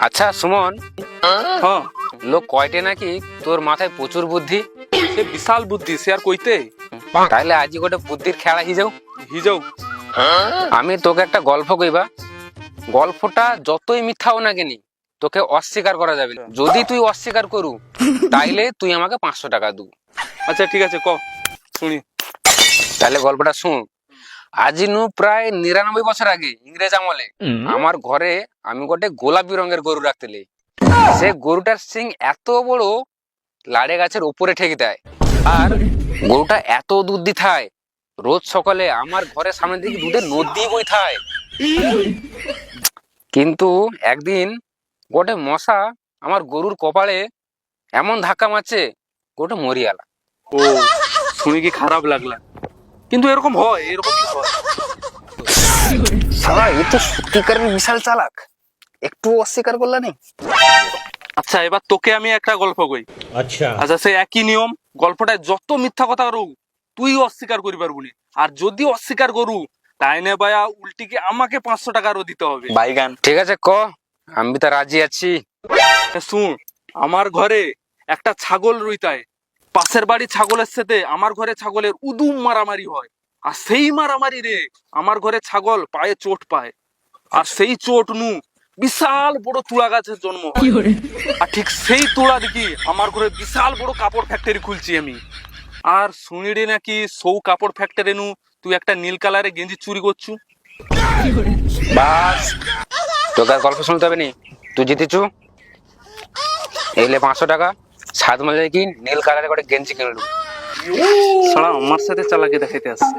আচ্ছা সুমন, হ্যাঁ, লোক কয়টে নাকি তোর মাথায় প্রচুর বুদ্ধি। সে বিশাল বুদ্ধি, সে আর কইতে তাহলে আজ গোটে বুদ্ধির খেলা হিজাও। হিজাও। আমি তোকে একটা গল্প কইবা, গল্পটা যতই মিথ্যা হোক না কেনি তোকে অস্বীকার করা যাবে না। যদি তুই অস্বীকার করু তাইলে তুই আমাকে 500 টাকা দু। আচ্ছা ঠিক আছে, ক শুনি। তাহলে গল্পটা শুন। আজি নু প্রায় 99 বছর আগে ইংরেজ আমলে আমার ঘরে আমি গোটে গোলাপি রঙের গরু রাখতেলি। সে গরুটার সিং এত বড়, লাড়ে গাছের উপরে ঠেকে দেয়। আর গরুটা এত দুধ দি থায়, রোজ সকালে আমার ঘরের সামনে দিকে দুধের নদী বই থায়। কিন্তু একদিন গোটে মশা আমার গরুর কপালে এমন ধাক্কা মারছে, গরুটা মরিয়ালা। ও, শুনে কি খারাপ লাগলা, কিন্তু এরকম হয়, এরকমই হয়। সারা এ তো সত্যিকারের বিশাল চালাক, একটু অস্বীকার করলা নেই। আচ্ছা, এবার তোকে আমি একটা গল্প কই। আচ্ছা, সে একই নিয়ম, গল্পটায় যত মিথ্যা কথা করু তুই অস্বীকার করি পারবুনি। আর যদি অস্বীকার করু তাইনে বায়া উল্টিকে আমাকে 500 টাকারও দিতে হবে। বাইগান ঠিক আছে, ক আমি তো রাজি আছি। শুন, আমার ঘরে একটা ছাগল রইতায়। পাশের বাড়ি ছাগলের সাথে আমার ঘরে ছাগলের উদুম মারামারি হয়। আর সেই মারামারি রে আমার ঘরে ছাগল পায়ে চোট পায়। আর সেই চোট নু বিশাল বড় তুলা গাছের জন্ম হয়। আর ঠিক সেই তুলা দেখি আমার ঘরে বিশাল বড় কাপড় ফ্যাক্টরি খুলছি আমি। আর শুনিরে নাকি সৌ কাপড় ফ্যাক্টরি নু তুই একটা নীল কালারে গেঞ্জি চুরি করছু। বাস, তোকে আর গল্প শুনতে হবে নি, তুই জিতেছু। এইলে 500 টাকা, 7 মাসে কি নীল কালারের করে গেঞ্জি কিনলু। সারা আমার সাথে চালাকি দেখাইতে আসছে।